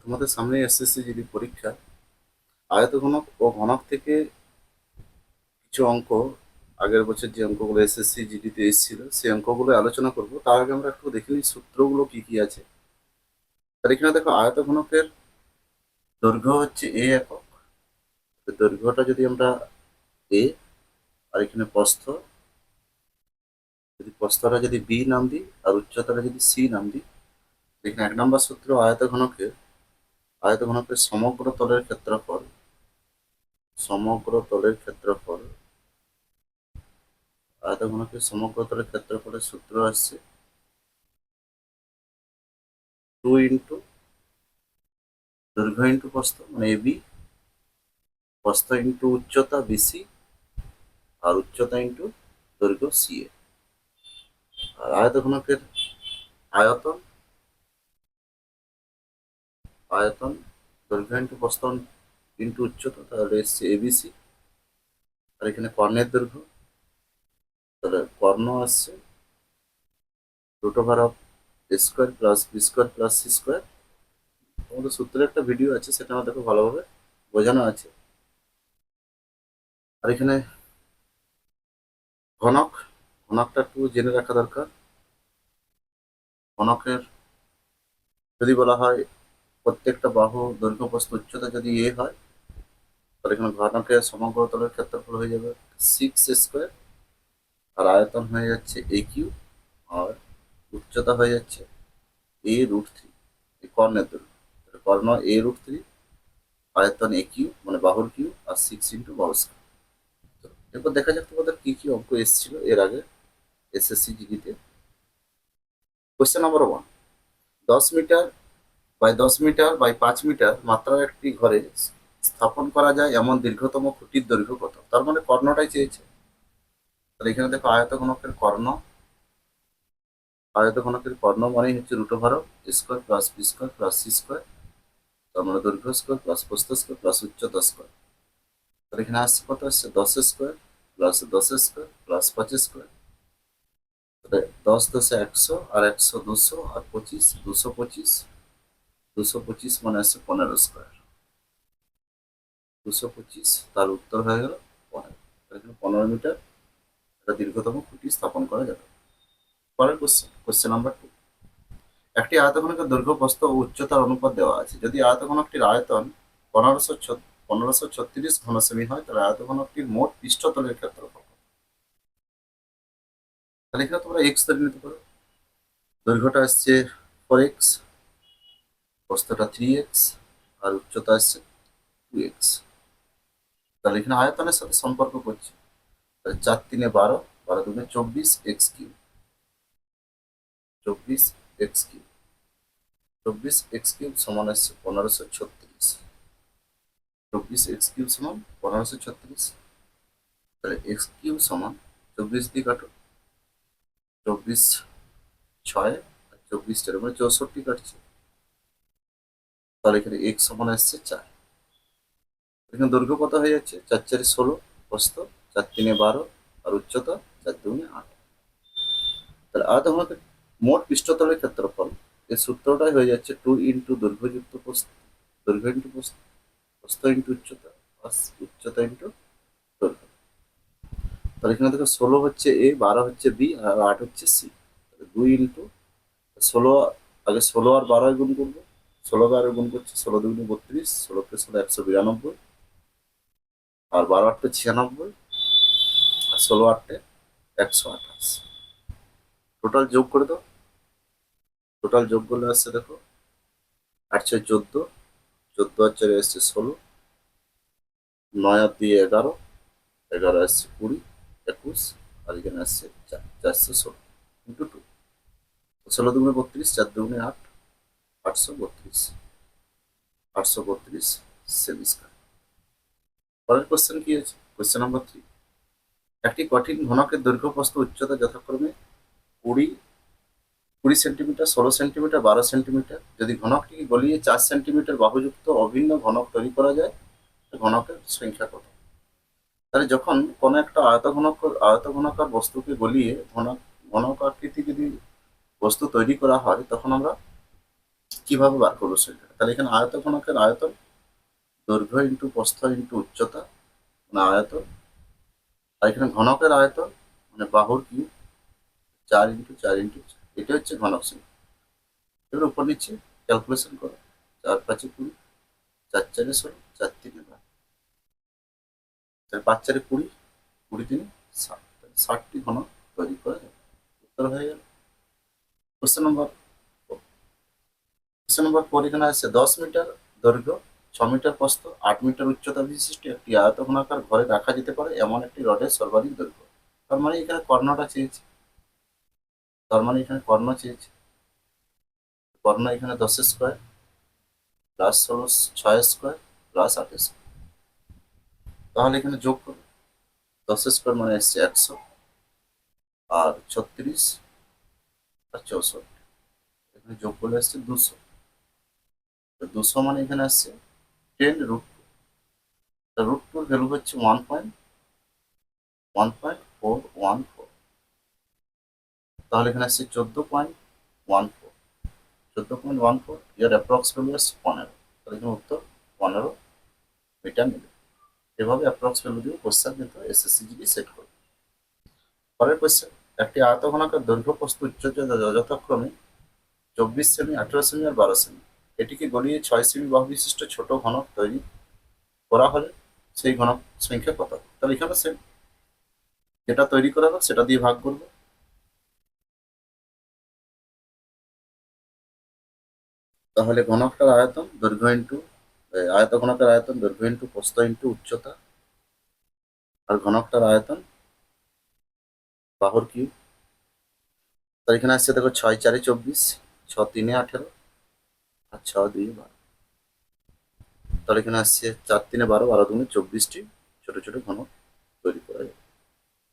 তোমাদের সামনে SSC GD পরীক্ষা আয়তঘনক ও ঘনক থেকে কিছু অঙ্ক আগের বছর যে অঙ্কগুলো এসএসসি জিডিতে এসেছিল সেই অঙ্কগুলো আলোচনা করব। তার আগে আমরা একটু দেখে নিই সূত্রগুলো কি কি আছে। তার এখানে দেখো আয়তঘনকের দৈর্ঘ্য হচ্ছে এ একক। তো দৈর্ঘ্যটা যদি আমরা এ আর এখানে প্রস্থটা যদি বি নাম দিই আর উচ্চতাটা যদি সি নাম দিই, এখানে 1 নম্বর সূত্র আয়তঘনকের সমগ্র তলের ক্ষেত্রফল আয়তঘনকের সমগ্র তলের ক্ষেত্রফলের সূত্র আসছে 2 ইন্টু দৈর্ঘ্য ইন্টু প্রস্থ মানে এবি, প্রস্থ ইন্টু উচ্চতা বিসি, আর উচ্চতা ইন্টু দৈর্ঘ্য সিএ। আর আয়তঘনকের আয়তন আয়তন দৈর্ঘ্য ইন্টু প্রস্থ ইন্টু উচ্চতা, তাহলে এসছে এবিসি। আর এখানে কর্ণের দৈর্ঘ্য, তাহলে কর্ণ আসছে √অফ A square plus B square plus C square. আমাদের সূত্রের একটা ভিডিও আছে, সেটা আমাদেরকে ভালোভাবে বোঝানো আছে। আর এখানে ঘনকটা একটু জেনে রাখা দরকার। ঘনকের যদি বলা হয় প্রত্যেকটা বাহু দৈর্ঘ্য প্রস্থ উচ্চতা যদি এ হয়, তাহলে এখানে ঘনকের সমগ্র তলের ক্ষেত্রফল হয়ে যাবে 6 স্কোয়ার, আর আয়তন হয়ে যাচ্ছে এ কিউ, আর উচ্চতা হয়ে যাচ্ছে a√3। এই কর্ণের দৈর্ঘ্য, কর্ণ a√3, আয়তন এ কিউ মানে বাহুর কিউ, আর 6 ইন্টু বাহু স্কয়ার। এরপর দেখা যাক তোমাদের কি কি অঙ্ক এসেছিল এর আগে এসএসসি জিডিতে। Question number 1, 10 meter by 10 meter by 5 meter মাত্রার একটি ঘরে স্থাপন করা যায় এমন দীর্ঘতম খুঁটির দৈর্ঘ্য কত? তার মানে কর্ণটাই চেয়েছে। তাহলে এখানে দেখো আয়তঘনকের কর্ণ মানেই হচ্ছে √A square plus B square plus C square. তার মানে দৈর্ঘ্য স্কোয়ার প্লাস প্রস্থ স্কোয়ার প্লাস উচ্চতা স্কোয়ার। তাহলে এখানে আসছে কত? আসছে 10 square plus 10 square plus 5 square. তাহলে 10×10 = 100, আর 100 200, আর 25 225। 225 মানে আসছে 15 স্কোয়ার। 225, তার উত্তর হয়ে গেল 15। এখানে 15 মিটার একটা দীর্ঘতম খুঁটি স্থাপন করা যাবে। পরের কোশ্চেন নাম্বার 2, একটি আয়তঘনকের দৈর্ঘ্য প্রস্থ ও উচ্চতার অনুপাত দেওয়া আছে। যদি আয়তঘনকটির আয়তন 1536 ঘনসেমি হয়, তাহলে আয়তঘনকটির মোট পৃষ্ঠতলের ক্ষেত্রফল কত? তাহলে এখানে তোমরা এক্স ধরে নিতে পারো। দৈর্ঘ্যটা আসছে 4x, প্রস্থটা 3x, আর উচ্চতা আসছে 2x। তাহলে এখানে আয়তনের সাথে সম্পর্ক করছে, তাহলে 4×3 = 12, 12×2 = 24x cube. 24x cube 24x cube সমান আসছে 1536। 24x কিউব সমান 1536। তাহলে এক্স কিউব সমান 24 দিয়ে কাটো, 24 6 আর 24 4 মানে 64 কাটছে। তাহলে এখানে এক্স সমান আসছে 4। এখানে দৈর্ঘ্য কত হয়ে যাচ্ছে? 4×4 = 16, প্রস্থ 4×3 = 12, আর উচ্চতা 4×2 = 8। তাহলে আয়তঘনকের মোট পৃষ্ঠতলের ক্ষেত্রফল এর সূত্রটাই হয়ে যাচ্ছে 2 ইন্টু দৈর্ঘ্য ইন্টু প্রস্থ, প্রস্থ ইন্টু উচ্চতা, প্লাস উচ্চতা ইন্টু দৈর্ঘ্য। তাহলে এখানে দেখো 16 হচ্ছে এ, 12 হচ্ছে বি, আর 8 হচ্ছে সি। 2 ইন্টু 16, আগে 16 আর 12 গুণ করবো। 16 গুণ করছি, 16×2 = 32, 16×16 = 192, আর 12×8 = 96, আর 16×8 = 128। টোটাল যোগ করে দাও। টোটাল যোগ করলে আসছে দেখো 8×6 = 14, 14 আর 4 আসছে 16, 9 আর 2 11, 11 আসছে 20, 21, আর এখানে আসছে 416 ইন্টু 2। 16×2 = 32, 4×2 = 8, 832, 832 semi square. পরের কোশ্চেন কি আছে? কোশ্চেন নাম্বার 3, একটি কঠিন ঘনকের দৈর্ঘ্য প্রস্থ উচ্চতা যথাক্রমে 20 সেন্টিমিটার, 16 সেন্টিমিটার, 12 সেন্টিমিটার। যদি ঘনকটিকে গলিয়ে 4 সেন্টিমিটার বাহুযুক্ত অভিন্ন ঘনক তৈরি করা যায়, ঘনকের সংখ্যা কত? তাহলে যখন কোনো একটা আয়তঘনকার বস্তুকে গলিয়ে ঘনক আকৃতি যদি বস্তু তৈরি করা হয়, তখন আমরা কিভাবে বার করবো সেটা? তাহলে এখানে আয়তঘনকের আয়তন দৈর্ঘ্য ইন্টু প্রস্থ ইন্টু উচ্চতা মানে আয়তন, আর এখানে ঘনকের আয়তন মানে বাহুর কিউব 4 ইন্টু 4 ইন্টু 4, এটা হচ্ছে ঘনক সংখ্যা। এবার উপর নিচে ক্যালকুলেশন করো, 4×5=20, 4×4=16, 4×3=12, 5×4=20, 20×3=60, 60টি ঘনক তৈরি করা যাবে। উত্তর হয়ে গেল। কোশ্চেন নম্বর কোশ্চেন নম্বর 4 এখানে আছে 10 মিটার দৈর্ঘ্য, 6 মিটার প্রস্থ, 8 মিটার উচ্চতা বিশিষ্ট একটি আয়তঘনাকার ঘরে রাখা যেতে পারে এমন একটি রডের সর্বাধিক দৈর্ঘ্য। তার মানে এখানে কর্ণটা চেয়েছে, কর্ণ চেয়েছে। কর্ণ এখানে 10 square plus 6 square plus 8 square. তাহলে এখানে যোগ করো, 10 স্কোয়ার মানে এসছে 100, আর 36 আর 64, এখানে যোগ করলে আসছে 200। 200 মানে এখানে আসছে 10√2। √2 ভ্যালু হচ্ছে 1.414। তাহলে এখানে আসছে 14.14। 14.14, ইয়ার অ্যাপ্রক্স ভ্যালু আসছে 15। তাহলে এখানে উত্তর 15 মিটার নেবে। এভাবে অ্যাপ্রক্স ভ্যালু দিয়ে কোশ্চেন কিন্তু এসএসসিজিডি সেট করবে। পরের কোশ্চেন, একটি আয়তঘনাকার দৈর্ঘ্য প্রস্থ উচ্চতা যথাক্রমে 24 সেমি, 18 সেমি আর 12 সেমি, এটিকে গলিয়ে 6 সেমি বাহু বিশিষ্ট ছোট ঘনক তৈরি করা হলে সেই ঘনক সংখ্যা কত? তাহলে এখানে সেম, যেটা তৈরি করা হবে সেটা দিয়ে ভাগ করবো। তাহলে ঘনকটার আয়তন দৈর্ঘ্য ইন্টু আয়তঘনকের আয়তন দৈর্ঘ্য ইন্টু প্রস্থ ইন্টু উচ্চতা, আর ঘনকটার আয়তন বাহুর কিউব। তার এখানে আসছে দেখো 6×4=24, 6×3=18, আর 6×2=12। তাহলে এখানে আসছে 4×3=12, 12×2=24টি ছোট ছোট ঘনক তৈরি করা যাবে।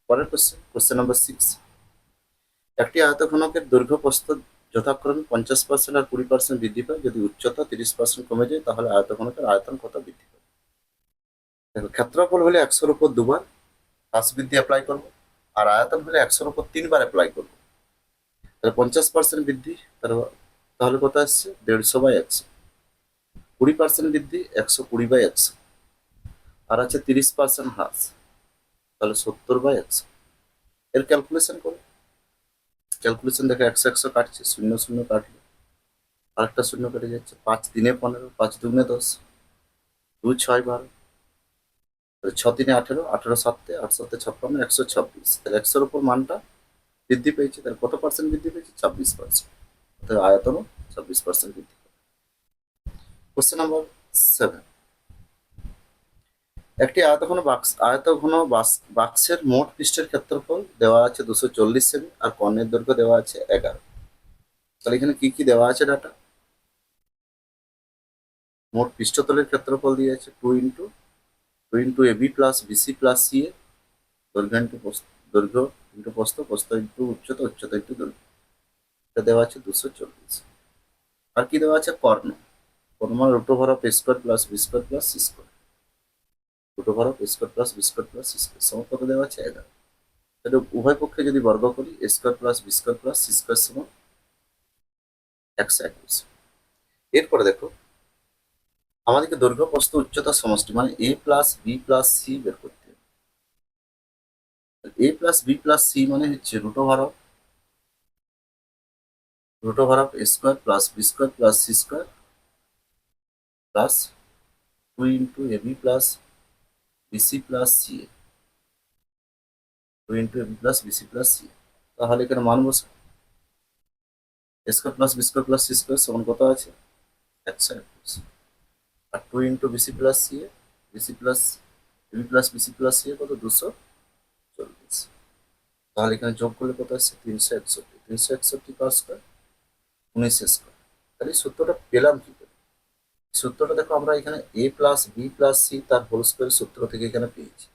পরের কোশ্চেন নম্বর 6, একটি আয়তঘনকের দৈর্ঘ্য প্রস্থ যথাক্রমে 50% আর 20% বৃদ্ধি পায় যদি উচ্চতা 30% কমে যায়, তাহলে আয়তঘনকের আয়তন কত বৃদ্ধি পায়? দেখো, ক্ষেত্রফল হলে 100-র উপর 2বার হ্রাস বৃদ্ধি অ্যাপ্লাই করবো, আর আয়তন হলে 100-র উপর 3বার অ্যাপ্লাই করবো। তাহলে 50% বৃদ্ধি, তাহলে কত আসছে 150/100। 20% বৃদ্ধি 120/100, আর আছে 30% হ্রাস, তাহলে 70/100। এর ক্যালকুলেশন করো। ক্যালকুলেশন দেখো, 100 কাটছে, 0 0 কাটলো, আরেকটা শূন্য কেটে যাচ্ছে, 5×3=15, 5×2=10, 2×6=12, 6×3=18, 18×7=, 8×7=56, 126। তাহলে 100-র উপর মানটা বৃদ্ধি পেয়েছে, তাহলে কত পার্সেন্ট বৃদ্ধি পেয়েছে? 26%। অর্থাৎ আয়তনও 26% বৃদ্ধি পাবে। কোশ্চেন নাম্বার 7, একটি বাক্সের মোট পৃষ্ঠের ক্ষেত্রফল দেওয়া আছে 240 সেমি, আর কর্ণের দৈর্ঘ্য দেওয়া আছে 11। তাহলে এখানে কি কি দেওয়া আছে ডাটা? মোট পৃষ্ঠতলের ক্ষেত্রফল দিয়েছে 2 into AB plus BC plus C A, দৈর্ঘ্য ইন্টু প্রস্থ, প্রস্থ ইন্টু উচ্চতা, উচ্চতা ইন্টু দৈর্ঘ্য, এটা দেওয়া আছে 240। আর কি দেওয়া আছে? কর্ণ মানে √a² plus b² plus c²। √a² plus b² সমান কত দেওয়া আছে? 11। তাহলে উভয় পক্ষে যদি বর্গ করি, a² plus b² plus c² সমান 121। এরপরে দেখো, আমাদেরকে দৈর্ঘ্য প্রস্থ উচ্চতার সমষ্টি মানে a plus B plus C বের করতে হবে। a plus B plus C মানে হচ্ছে √a² plus b² plus c² plus 2 × ab plus bc plus ca, 2 × ab plus bc plus ca। তাহলে এখানে মান বসে a² plus b² plus c² সমান কত আছে? 121। আর 2 × bc plus ca, bc plus ab plus bc plus ca কত? 240। তাহলে এখানে যোগ করলে কত আসছে? 361। 361 কার স্কোয়ার? 19 স্কোয়ার। তাহলে এই সূত্রটা পেলাম কি করে? সূত্রটা দেখো, আমরা এখানে a plus B plus C তার হোল স্কোয়ার সূত্র থেকে এখানে পেয়েছি।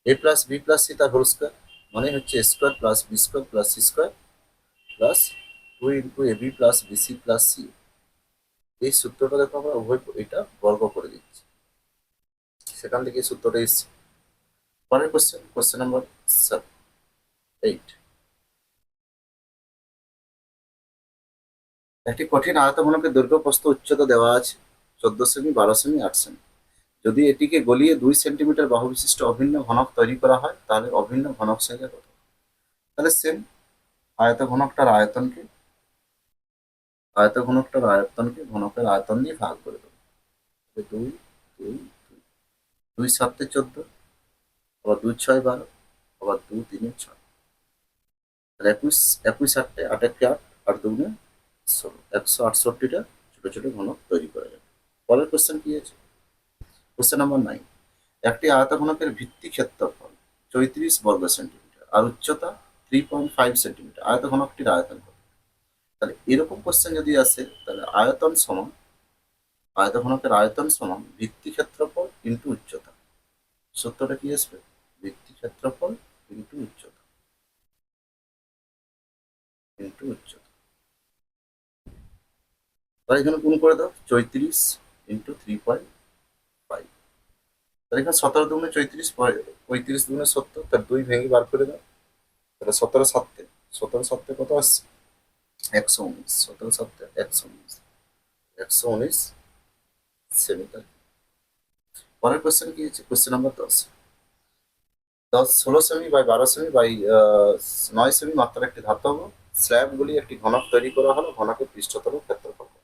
a plus B plus C তার হোল স্কোয়ার মানে হচ্ছে a² plus b² plus c² plus 2 × ab plus bc plus c। এই সূত্রটা দেখো আমরা উভয় এটা বর্গ করে দিচ্ছি, সেখান থেকে এই সূত্রটা এসছে। পরের কোশ্চেন নাম্বার 8, একটি কঠিন আয়তঘনকের দৈর্ঘ্য প্রস্থ উচ্চতা দেওয়া আছে 14 সেমি, 12 সেমি, 8 সেমি। যদি এটিকে গলিয়ে 2 সেন্টিমিটার বাহু বিশিষ্ট অভিন্ন ঘনক তৈরি করা হয় তাহলে অভিন্ন ঘনক সংখ্যা কত? তাহলে সেম আয়তঘনকটার আয়তনকে ঘনকের আয়তন দিয়ে ভাগ করে দেবো। দুই দুই দুই, 2 7 14, আবার 2 6 12, আবার 2 3 6। তাহলে 21 21 8 8 2 16, 168টা ছোট ছোট ঘনক তৈরি করা যাবে। পরের কোশ্চেন কি আছে? Question number 9। একটি আয়তঘনকের ভিত্তি ক্ষেত্রফল 34 বর্গ সেন্টিমিটার আর উচ্চতা 3.5 সেন্টিমিটার। আয়তঘনকটির আয়তন কত? তাহলে এরকম কোশ্চেন যদি আসে তাহলে আয়তঘনকের আয়তন সমান ভিত্তি ক্ষেত্রফল ইন্টু উচ্চতা। সূত্রটা কি আসবে? ভিত্তি ক্ষেত্রফল ইন্টু উচ্চতা তাহলে এখানে গুণ করে দাও 34 ইন্টু 3.5। তাহলে এখানে 17 দুগুণে 34, 35 দুগুণে 70, তার 2 ভেঙে বার করে দাও। তাহলে 17 7 কত আসছে? 119। 17 7 119, 119 সেমি। পরের কোশ্চেন কি হচ্ছে? Question number 10। 16 সেমি বাই 12 সেমি বাই 9 সেমি মাত্রার একটি ধাতব স্ল্যাবগুলি একটি ঘনক তৈরি করা হলো। ঘনকের পৃষ্ঠতল ক্ষেত্রফল কত?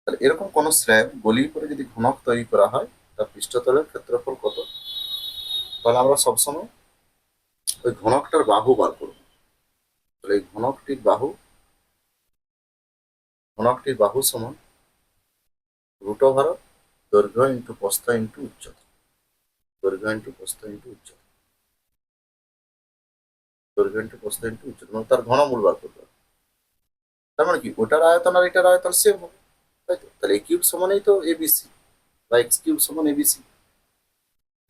তাহলে এরকম কোন স্ল্যাব গলিয়ে করে যদি ঘনক তৈরি করা হয় তার পৃষ্ঠতলের ক্ষেত্রফল কত? তাহলে আমরা সবসময় ওই ঘনকটার বাহু বার করব। তাহলে এই ঘনকটির বাহু সমান রুট ওভার দৈর্ঘ্য ইন্টু প্রস্থ ইন্টু উচ্চতা। মানে তার ঘনমূল বার করতে হবে। তার মানে কি ওটার আয়তন আর এটার আয়তন সেম হবে, তাই তো? তাহলে এ কিউব সমানই তো এবিসি বা এক্স কিউব সমান এবিসি।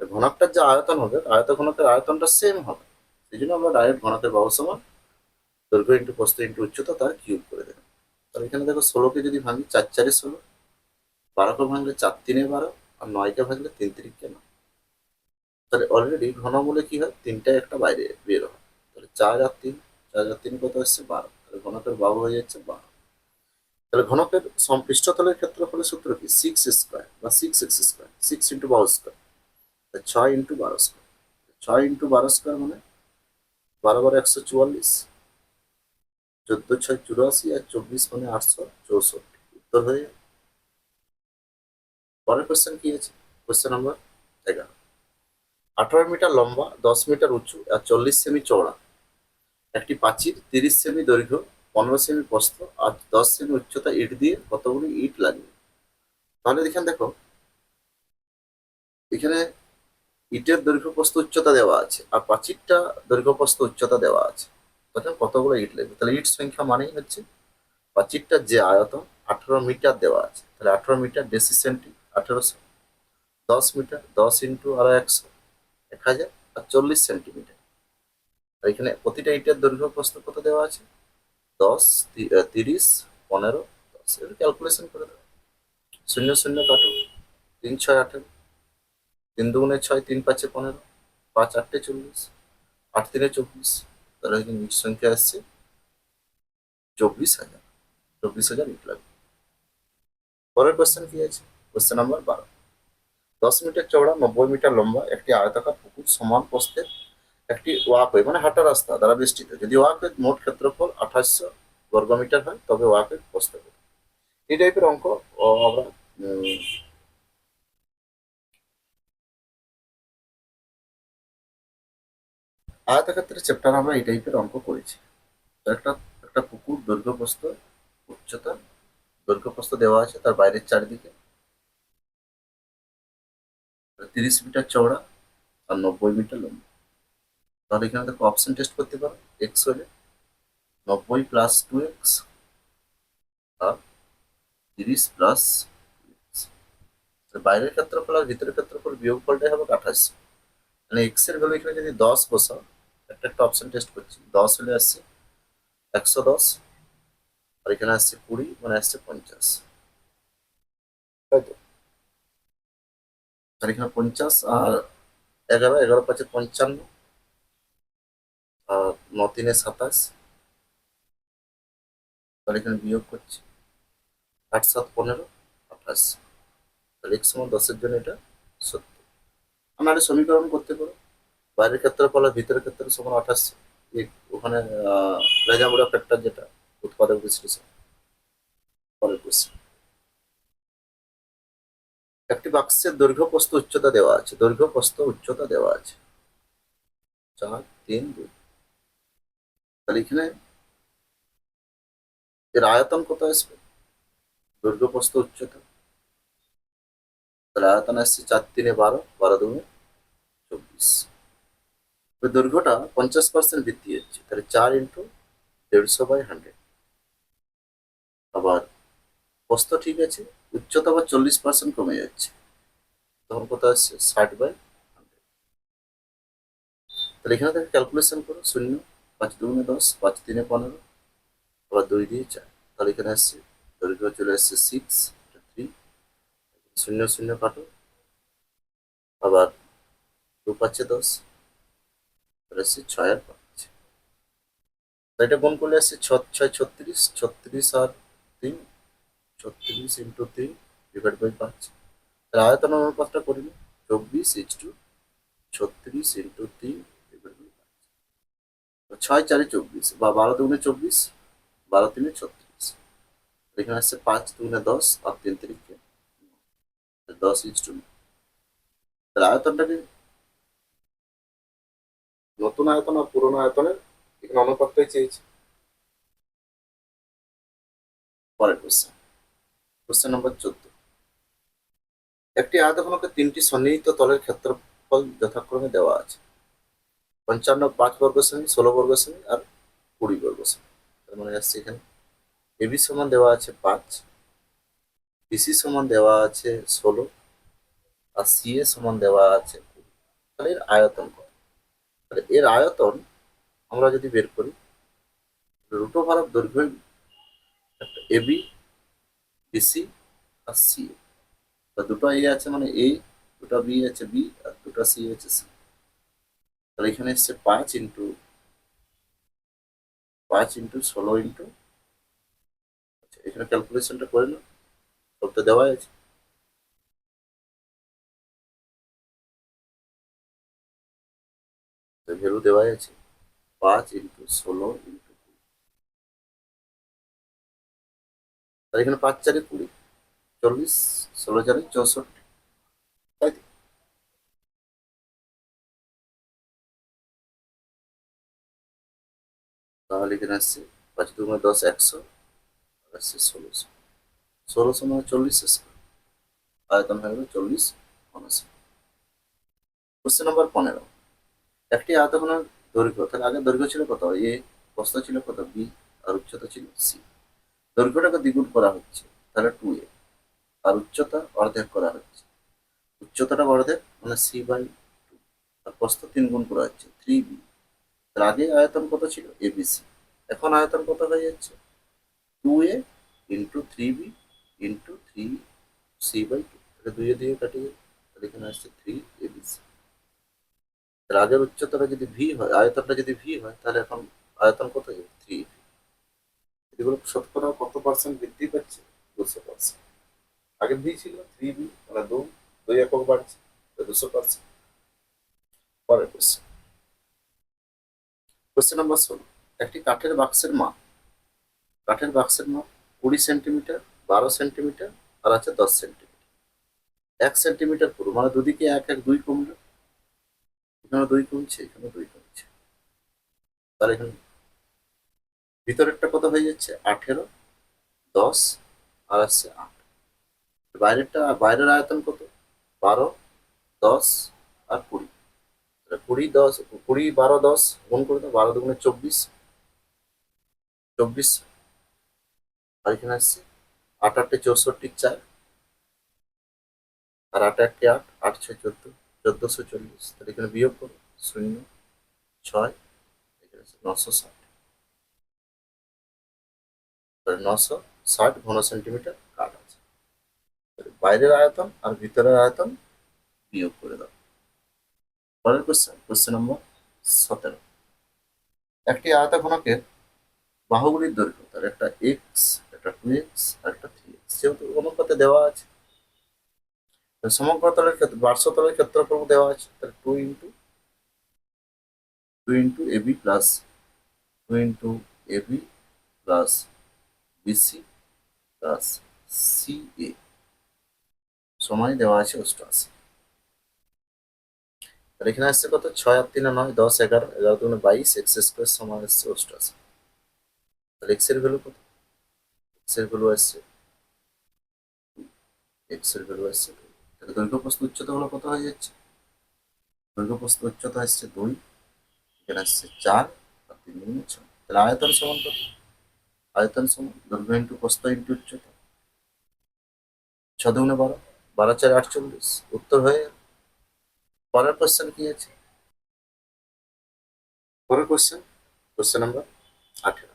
ঘনকটার যে আয়তন হবে ঘনকের আয়তনটা সেম হবে, সেই জন্য আমরা ডাইরেক্ট ঘনকের বাহু সমান দৈর্ঘ্য ইন্টু প্রস্থ ইন্টু উচ্চতা তার কিউব করে দেবো। তাহলে এখানে দেখো 16কে যদি ভাঙি 4 4 16, 12কে ভাঙলে 4 3 12, আর 9কে ভাঙলে 3 3 9। তাহলে অলরেডি ঘনমূলে কি হয়? 3টা একটা বাইরে বের হয়। তাহলে 4 আর 3 কত আসছে? 12। তাহলে ঘনকের বাহু হয়ে যাচ্ছে 12। তাহলে ঘনকের পৃষ্ঠতলের ক্ষেত্রফলের সূত্র কি? 6 স্কোয়ার বা 6 x স্কোয়ার, 6 ইন্টু বাহু square, 6 into 12 square. 6 into 12 square মানে 12 12 144, 14 6 84, আর 24 মানে 864। উত্তর হয়ে যাবে। পরের কোশ্চেন কি আছে? Question number 11। 18 মিটার লম্বা, 10 মিটার উঁচু আর 40 সেমি চওড়া একটি প্রাচীর 30 সেমি দৈর্ঘ্য, 15 সেমি প্রস্থ আর 10 সেমি উচ্চতা ইট দিয়ে কতগুলি ইট লাগবে? তাহলে এখানে দেখো, এখানে ইটের দৈর্ঘ্য প্রস্থ উচ্চতা দেওয়া আছে আর প্রাচীরটা দৈর্ঘ্য প্রস্থ উচ্চতা দেওয়া আছে। তাহলে কতগুলো ইট লাগবে? তাহলে ইট সংখ্যা মানেই হচ্ছে প্রাচীরটার যে আয়তন 18 মিটার দেওয়া আছে, তাহলে 18 মিটার বেশি সেন্টি 1800, 10 মিটার 10 ইন্টু আরো 100, 1000, আর 40 সেন্টিমিটার। আর এখানে প্রতিটা ইটের দৈর্ঘ্য প্রস্থ কত দেওয়া আছে? 10 30 15 10। এটা ক্যালকুলেশন করে দেবো। 0 0 কাটো, 3 6 18, 3 দুগুণে 6, 3 5 15, 5 8 40, 8 3 24। তাহলে এখানে ইট সংখ্যা আসছে 24,000। 24,000 ইট লাগবে। পরের কোশ্চেন কি আছে? Question number 12। 10 মিটার চওড়া, 90 মিটার লম্বা একটি আয়তাকার পুকুর সমান প্রস্থের একটি ওয়াকওয়ে মানে হাঁটা রাস্তা দ্বারা বেষ্টিত। যদি ওয়াকওয়ের মোট ক্ষেত্রফল 2800 বর্গমিটার হয় তবে ওয়াকওয়ের প্রস্থ কত? এই টাইপের অঙ্ক আমরা আয়তক্ষেত্রের চ্যাপ্টার আমরা এই টাইপের অঙ্ক করেছি। তো একটা একটা পুকুর দৈর্ঘ্য প্রস্থ উচ্চতা দৈর্ঘ্য প্রস্থ দেওয়া আছে, তার বাইরের চারিদিকে 30 মিটার চওড়া আর 90 মিটার লম্বা। তাহলে এখানে দেখো অপশন টেস্ট করতে পারো। এক্স হলে 90 প্লাস 2x আর 30 প্লাস বাইরের ক্ষেত্রফল আর ভিতরের ক্ষেত্রফল বিয়োগফলটাই হবে 28। মানে এক্স এর ভ্যালু এখানে যদি 10 বসাও, একটা একটা অপশন টেস্ট করছি, 10 হলে আসছে 110, আর এখানে আসছে 20 মানে আসছে 50, তাই তো? আর এখানে 50 আর 11, 11 5 55, আর 9 3 27, তাহলে এখানে বিয়োগ করছি, 8 7 15 28, তাহলে x সমান 10-এর জন্য এটা সত্য। আমরা একটা সমীকরণ করতে পারো, বাইরের ক্ষেত্রফল আর ভিতরের ক্ষেত্র সমান 28, ওখানে লেজামুড়া ফ্যাক্টর যেটা উৎপাদক বিশ্লেষণ। পরের কোশ্চেন, একটি বাক্সের দৈর্ঘ্য প্রস্থ উচ্চতা দেওয়া আছে, দৈর্ঘ্য প্রস্থ উচ্চতা দেওয়া আছে 4 3 2, তাহলে এখানে এর আয়তন কত আসবে, দৈর্ঘ্য প্রস্থ উচ্চতা, তাহলে আয়তন আসছে 4 3 12, 12 2 24, দৈর্ঘ্যটা 50% বৃদ্ধি হচ্ছে, তাহলে 4 ইন্টু 150/100। আবার প্রস্থ ঠিক আছে, উচ্চতা আবার 40% কমে যাচ্ছে, তখন কত আসছে 60/100। তাহলে এখানে থেকে ক্যালকুলেশন করো, 0 5 2 10, 5 3 15, আবার 2 দিয়ে 4, তাহলে এখানে আসছে দৈর্ঘ্য চলে আসছে 6 3, 0 0 কাটো, আবার 2 5 10, তাহলে আসছে 6 আর 5, এটা গুণ করলে আসছে 6 6 36, 36 আর 3, 36 ইন্টু 3 ডিভাইড বাই 5, তাহলে আয়তন অনুপাতটা করি না, 24:36 ইন্টু 3 ডিভাইড বাই 5, 6 4 24 বা 12 2 24, 12 3 36, এখানে আসছে 5 2 10 আর 3 3 10:9, তাহলে আয়তনটাকে নতুন আয়তন আর পুরোনো আয়তনের এখানে অনুপাতটাই চেয়েছি। পরের কোশ্চেন, কোশ্চেন নম্বর 14, একটি আয়তঘনকে 3টি সন্নিহিত তলের ক্ষেত্রফল যথাক্রমে দেওয়া আছে, 55 5 বর্গ সেমি, 16 বর্গ সেমি আর 20 বর্গ সেমি। তার মানে আসছে এখানে এবি সমান দেওয়া আছে 5, বিসি সমান দেওয়া আছে 16, আর সি এ সমান দেওয়া আছে 20। তাহলে এর আয়তন কত, তাহলে এর আয়তন আমরা যদি বের করি, রুট ওভার অফ দৈর্ঘ্য একটা এবি বিসি আর সি এ, দুটো এ আছে মানে এ, দুটো বি আছে বি, আর দুটো সি আছে সি, তাহলে এখানে এসছে 5 ইন্টু 16 ইন্টু, আচ্ছা এখানে ক্যালকুলেশনটা করে নাও, সব তো দেওয়া আছে, ভ্যালু দেওয়া আছে 5 ইন্টু 16 ইন্টু, তাহলে এখানে 5 4 20, 40, 16 4 64, তাই তো? তাহলে এখানে আসছে 5 2 10 100, আর আসছে 1600, 1600 মানে 40 স্কোয়ার, আয়তন হয়ে গেল 40 ঘনসেমি। কোশ্চেন নাম্বার 15, একটি আয়তঘনের দৈর্ঘ্য, তাহলে আগে দৈর্ঘ্য ছিল কত এ, প্রস্থ ছিল কত বি, আর উচ্চতা ছিল সি, দৈর্ঘ্যটাকে দ্বিগুণ করা হচ্ছে, তাহলে 2a, আর উচ্চতা অর্ধেক করা হচ্ছে, উচ্চতাটা অর্ধেক মানে সি বাই 2, আর প্রস্থ 3 গুণ করা হচ্ছে 3b, তার আগে আয়তন কত ছিল এবিসি, এখন আয়তন কত হয়ে যাচ্ছে 2a into 3b into 3c/2, তাহলে 2 দিয়ে কাটিয়ে, তাহলে এখানে আসছে 3abc। এর আগের উচ্চতাটা যদি ভি হয়, আয়তনটা যদি ভি হয়, তাহলে এখন আয়তন কত হবে 3, এগুলো শতকরা কত পার্সেন্ট বৃদ্ধি পাচ্ছে, 200%। আগে ভি ছিল 3b মানে 2 একক বাড়ছে, 200%। পরের কোশ্চেন, কোশ্চেন নাম্বার 16, একটি কাঠের বাক্সের মাপ 20 সেন্টিমিটার, 12 সেন্টিমিটার, আর আছে 10 সেন্টিমিটার, 1 সেন্টিমিটার পুরো, মানে দুদিকে 1 1 2 কমলো, এখানে 2 কমছে, এখানে 2 কমছে, তাহলে এখানে ভিতরেরটা কত হয়ে যাচ্ছে 18 10, আর আসছে 8, বাইরের আয়তন কত 12 10 আর 20, 20 10 20 12 10 গুণ করে দাও, 12 দুগুণে 24, 24, আর এখানে আসছে 8 8 64 4, আর 8 1 8, 8 6 14, 1440, তাহলে এখানে বিয়োগ করো 0 6, এখানে আছে 960, তাহলে 960 ঘন সেন্টিমিটার কাঠ আছে। বাইরের আয়তন আর ভিতরের আয়তন বিয়োগ করে দাও। পরের কোশ্চেন, কোশ্চেন নম্বর 17, একটি আয়তঘনকের বাহুগুলির দৈর্ঘ্য, তার একটা এক্স, একটা 2x আর একটা 3x, যেহেতু অনুপাতে দেওয়া আছে। সমগ্র তলের ক্ষেত্রে পার্শ্বতলের ক্ষেত্রফল দেওয়া আছে, তাহলে two into AB plus two into AB plus BC plus CA সমান দেওয়া আছে 88। তাহলে এখানে আসছে কত, 6 আর 3 9, 10 11, 11 22, এক্স স্কোয়ার সমান আসছে 88। তাহলে এক্স এর ভ্যালু কত, এক্স এর ভ্যালু আসছে এক্স এর ভ্যালু আসছে 2। তাহলে দৈর্ঘ্য প্রস্থ উচ্চতা হলো কত হয়ে যাচ্ছে, দৈর্ঘ্য প্রস্থ উচ্চতা আসছে 2, এখানে আসছে 4 আর 3 গুণ 6। তাহলে আয়তন সমান কত, আয়তন সমান দৈর্ঘ্য ইন্টু প্রস্থ ইন্টু উচ্চতা, 6 × 2 = 12, 12 × 4 = 48, উত্তর হয়ে গেল। পরের কোশ্চেন কি আছে, পরের কোশ্চেন, কোশ্চেন নাম্বার 18।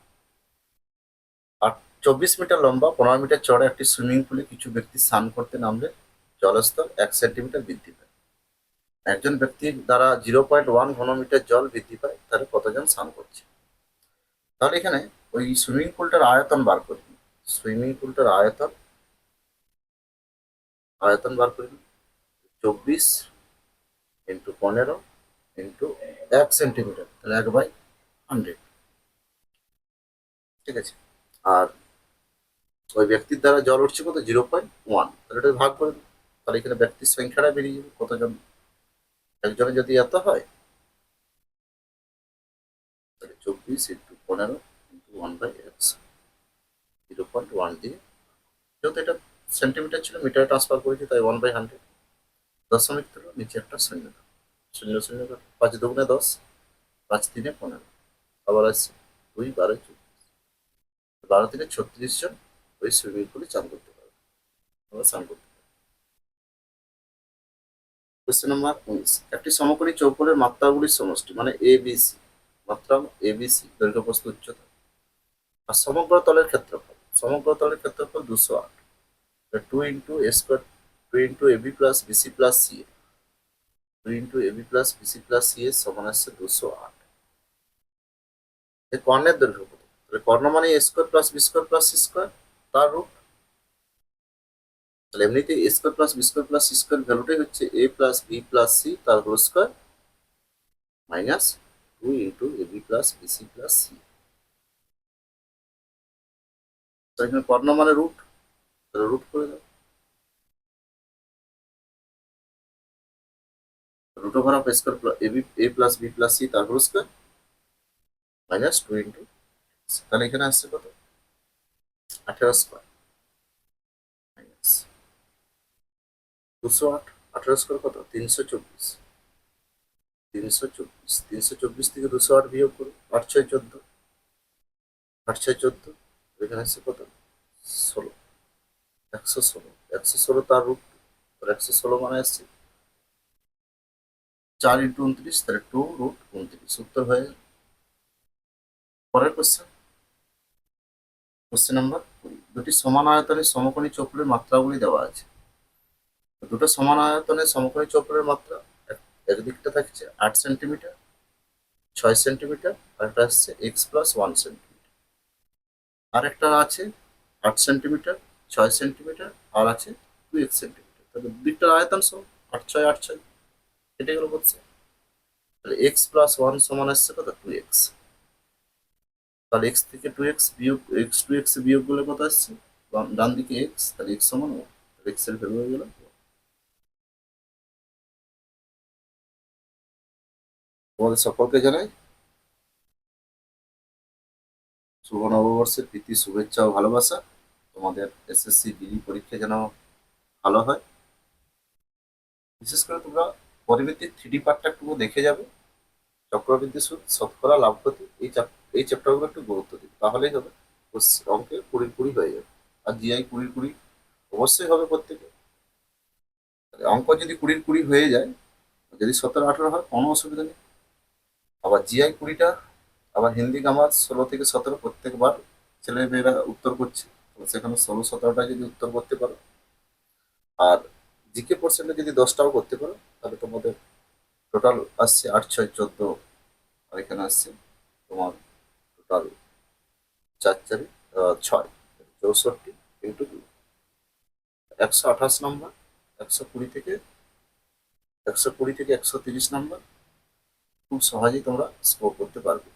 24 মিটার লম্বা 15 মিটার চড়া একটি সুইমিং পুলে কিছু ব্যক্তি স্নান করতে নামলে জলস্তর 1 সেন্টিমিটার বৃদ্ধি পায়। একজন ব্যক্তির দ্বারা 0.1 ঘনমিটার জল বৃদ্ধি পায়, তাহলে কতজন স্নান করছে। তাহলে এখানে ওই সুইমিং পুলটার আয়তন বার করি, সুইমিং পুলটার আয়তন, আয়তন বার করি 24 × 15 × 1 সেন্টিমিটার, তাহলে 1/100। ঠিক আছে, আর ওই ব্যক্তির দ্বারা জল উঠছে কত, 0.1, তাহলে এটা ভাগ করে দিই। তাহলে এখানে ব্যক্তির সংখ্যাটা বেরিয়ে যাবে কতজন, একজনের যদি এত হয়, তাহলে 24 × 15 × 1/100, 0.1 দিয়ে, যেহেতু এটা সেন্টিমিটার ছিল মিটারে ট্রান্সফার করেছি, তাই 1/100। দশমিক তুলো নিচে একটা শূন্য দাও, শূন্য শূন্য কাটো, 5 × 2 = 10, 5 × 3 = 15, আবার আসছে 2 12 24, 12 × 3 = 36 জন ওই সুইমিং পুলে চান করতে পারবে, আমরা স্নান করতে পারবো। Question number 19। একটি সমকোণী চৌকোণের মাত্রাগুলির সমষ্টি মানে এবিসি, মাত্রা এবিসি দৈর্ঘ্য প্রস্থ উচ্চতা আর সমগ্র তলের ক্ষেত্রফল, সমগ্র তলের ক্ষেত্রফল 208, 2 × a² 2 × ab plus BC plus CA, 2 × ab plus BC plus CA সমান আসছে 208। এই কর্ণের দৈর্ঘ্য কত, তাহলে কর্ণ মানে a² plus b² plus c², তার রূপ। তাহলে এমনিতে a² plus b² plus c² ভ্যালুটাই হচ্ছে a plus b plus C তার whole square minus 2 × ab plus BC plus C. তো এখানে কর্ণ মানে রুট, তাহলে রুট করে দাও, root over of a² ab a plus b plus C তার হোল স্কোয়ার মাইনাস 2 × তাহলে এখানে আসছে কত, 18² মাইনাস 208, 18² কত, 324, 324, 324 থেকে 208 বিয়োগ করো, 8 × 6 = 14, 8 × 6 = 14, এখানে আসছে কত, 16, 116, 116 তার রুট, 116 মানে আসছে 4 × 29, তাহলে 2√29, উত্তর হয়ে গেল। পরের কোশ্চেন, কোশ্চেন নাম্বার 20। দুটি সমান আয়তনের সমকোণী চৌকোণের মাত্রাগুলি দেওয়া আছে। দুটো সমান আয়তনের সমকোণী চৌকোণের মাত্রা, একদিকটা থাকছে 8 সেন্টিমিটার, 6 সেন্টিমিটার, আর একটা আসছে x+1 সেন্টিমিটার, আর একটা আছে 8 সেন্টিমিটার, 6 সেন্টিমিটার, আর আছে 2x সেন্টিমিটার। তাহলে দুদিকটার আয়তন সমান, 8 × 6 = 8 × 6, কেটে গেল বলছে। তাহলে x+1 সমান আসছে কত, 2x। তাহলে x থেকে 2x বিয়োগ, x বিয়োগ করলে কত আসছে, ডান দিকে x, তাহলে x সমান 1, তাহলে x এর ভ্যালু হয়ে গেল। তোমাদের সকলকে জানাই শুভ নববর্ষের প্রীতি শুভেচ্ছা ও ভালোবাসা। তোমাদের এসএসসি ডিগ্রি পরীক্ষা যেন ভালো হয়। বিশেষ করে তোমরা পরিমিতির 3D পার্টটা একটু দেখে যাবে, চক্রবৃদ্ধি সুদ, শতকরা, লাভ ক্ষতি, এই চ্যাপ্টারগুলো একটু গুরুত্ব দিবে, তাহলেই হবে অঙ্কে 20 হয়ে যাবে। আর জিআই 20 অবশ্যই হবে প্রত্যেকে। অঙ্ক যদি 20 হয়ে যায়, যদি 17 18 হয় কোনো অসুবিধা নেই। আবার জিআই 20টা, আবার হিন্দি গ্রামার 16 থেকে 17 প্রত্যেকবার ছেলে মেয়েরা উত্তর করছে, তো সেখানে 16 17টা যদি উত্তর করতে পারো, আর জিকে পোর্শনে যদি 10টাও করতে পারো, তাহলে তোমাদের টোটাল আসছে 8 6 14, আর এখানে আসছে তোমার টোটাল চার চারে ছয়, 64 ইন্টু 2, 128 নম্বর। 120 থেকে 130 নম্বর খুব সহজেই তোমরা স্কোর করতে পারবে।